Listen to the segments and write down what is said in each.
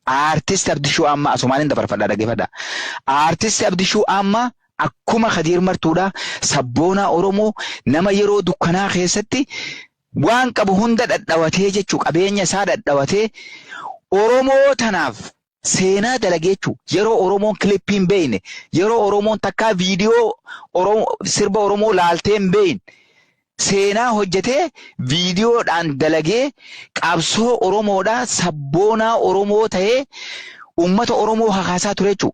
artist Abdishuu amma asumaan dabarfadha dhaggeeffadha. Artist Abdishuu amma akkuma Khadiir Martuudha sabboonaa Oromoo nama yeroo dukkanaa keessatti waan qabu hunda dadhawatee jechuu qabeenya isaa dadhawatee Oromoo tanaaf seenaa dalageechuu yeroo Oromoon kilippiin beeyne yeroo Oromoon takkaa viidiyoo sirba Oromoo laalteen beeyne seenaa hojjetee viidiyoodhaan dalagee qabsoo Oromoodhaa sabboonaa Oromoo ta'ee ummata Oromoo hakaasaa ture jechuu.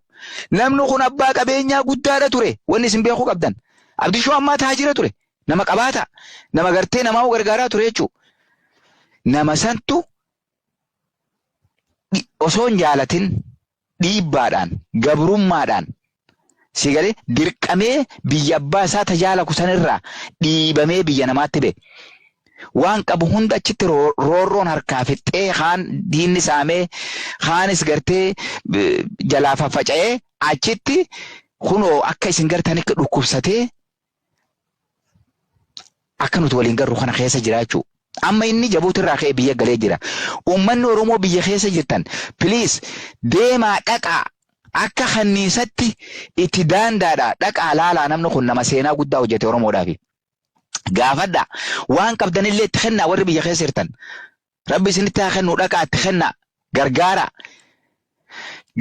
Namni kun abbaa qabeenyaa guddaadha ture. Wanni isin beekuu qabdan. Abdishuu ammaa taajira ture. Nama qabaata. Nama gartee namaa gargaaraa ture jechuu. Nama santu osoo hin jaalatin dhiibbaadhaan gabrummaadhaan sigalee dirqamee biyya abbaa isaa tajaajila kusanirraa dhiibamee biyya namaatti ba'e. Waan qabu hunda achitti roorroon harkaa fixee kaan diinni saamee kaanis gartee jalaa faffaca'ee achitti kunoo akka isin gartan akka dhukkubsatee akka nuti waliin garuu kana keessa jiraachuu. Amma inni jabuutirraa ka'ee biyya galee jira. Uummanni Oromoo biyya keessa jirtan please deemaa dhaqaa akka kanniisatti itti daandaadhaa dhaqaa laalaa namni kun nama seenaa guddaa hojjete Oromoodhaafi. Gaafadha waan qabdanillee itti kennaa warri biyya keessa jirtan. Rabbi isinitti haa kennu dhaqaa itti kennaa gargaara.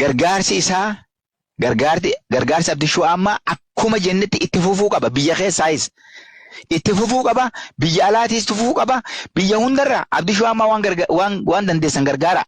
Gargaarsi isaa gargaarsi Abdishuu amma akkuma jennetti itti fufuu qaba biyya keessaayis. Itti fufuu qaba biyya alaatiis itti fufuu qaba biyya hundarraa Abdishuu amma waan dandeessan gargaara.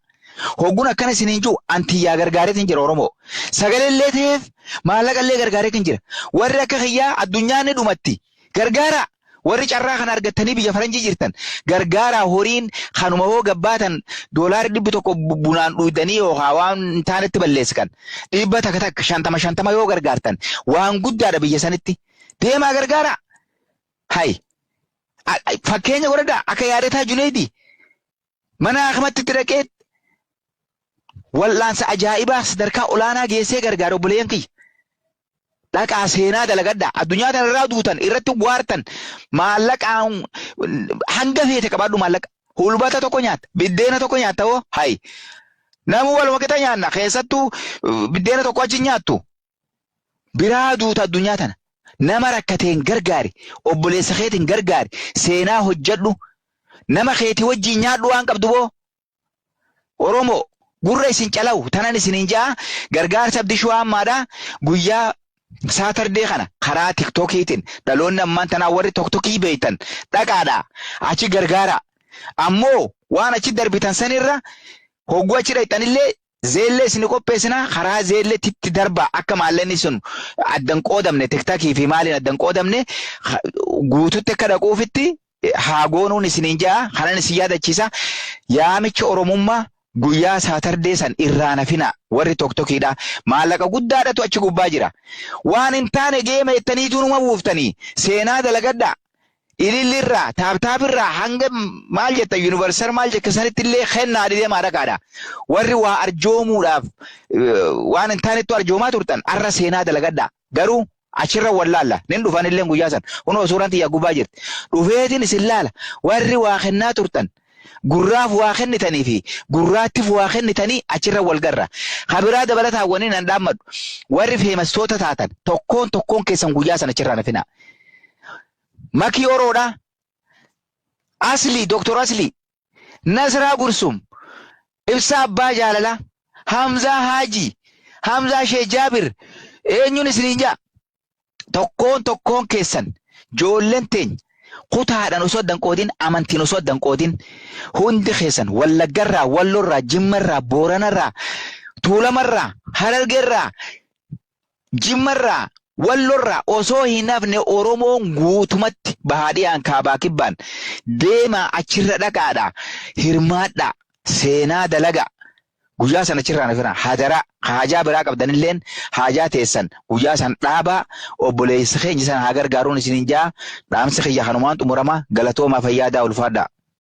Hogguun akkana isiniin jiru antiyyaa gargaareetiin jira Oromoo. Sagalee ta'eef maallaqallee gargaareetiin jira. Warri akka kiyyaa addunyaan ni dhumatti gargaara. Warri carraa kana argattanii biyya faranjii jirtan gargaara horiin kanuma hoo gabbaatan $100 bunaan dhuydanii yookaan waan taanetti balleessikan dhibba takka 50 yoo gargaartan waan guddaadha biyya sanitti deemaa gargaara. Hai fakkeenya godhadhaa akka yaadataa Juneedi mana akkamatti dhaqee wal'aansa ajaa'ibaa sadarkaa olaanaa geessee gargaara obboleeyyan kiyya. Dhaqaa seenaa dalagadhaa addunyaa tanarraa duutan irratti waartan maallaqaan hanga feete qabaadhu maallaqa hulbata tokko nyaatta biddeena tokko nyaatta hoo hai namu waluma qixa nyaanna keessattuu biddeena tokko achi nyaattu biraa duuta addunyaa tana nama rakkateen gargaari obboleessa keetiin gargaari seenaa hojjedhu nama keetii wajjin nyaadhu waan qabdu boo Oromoo gurra isin calawu tanan isiniin ja'a gargaarsa Abdishuu ammaadhaa guyyaa Saatardee kana karaa TikTokiitiin dhaloonni ammaan tanaa warri TikTokii beeytan dhaqaadhaa achi gargaara. Ammoo waan achi darbitan sanirra hogguu achi dhaqxanillee zeellee isin qopheessina karaa zeelleetti darba akka maallaqni sun addan qoodamne TikTokii fi maaliin addan qoodamne guututti akka dhaquufitti haa goonuun isiniin ja'a kanan isin yaadachiisa yaamicha Oromummaa. Guyyaa Saatardee san irraa nafina warri TikTokiidha maallaqa guddaadhatu achi gubbaa jira waan hin taane geema jettaniitu numa buuftanii seenaa dalagadhaa ilillirraa taaptaapirraa hanga maal jetta yuunivarsal maal jekkasanitti illee kennaa deemaa dhaqaadha warri waa arjoomuudhaaf waan hin taanetu arjoomaa turtan arra seenaa dalagadhaa garuu achirra wallaalla nin dhufanillee guyyaa san kunoo suuraan tiyya gubbaa jirti dhufeetiin isin laala warri waa kennaa turtan. Gurraaf waa kennitanii fi gurraattiif waa kennitanii achirra wal garra. Kabiraa dabalataa waniin an dhaammadhu. Warri feemastoota taatan tokkoon keessan guyyaa sana achirraa nafina. Makii Oroodhaa. Aslii Dr. Aslii. Nasraa Gursum. Ibsaa Abbaa Jaalalaa. Hamzaa Haajii. Hamzaa Shee Jaabir. Eenyuun isiniin jaa? Tokkoon keessan joolleen teenya. Kutaadhaan osoo addan qoodin amantiin osoo addan qoodin hundi keessan Wallaggarraa, Wallorraa, Jimmarraa, Booranarraa, Tuulamarraa, Harargeerraa, Jimmarraa, Wallorraa osoo hin hafne Oromoon guutumatti bahaadhiyaan kaabaa kibbaan deemaa achirra dhaqaadhaa hirmaadhaa seenaa dalaga guyyaa sana achirraa nafira hadaraa haajaa biraa qabdanilleen haajaa teessan guyyaa san dhaabaa obboleessa keenya sana haa gargaaruun isiniin jaa dhaamsa kiyya kanumaan xumurama galatoomaa fayyaadaa ulfaadhaa.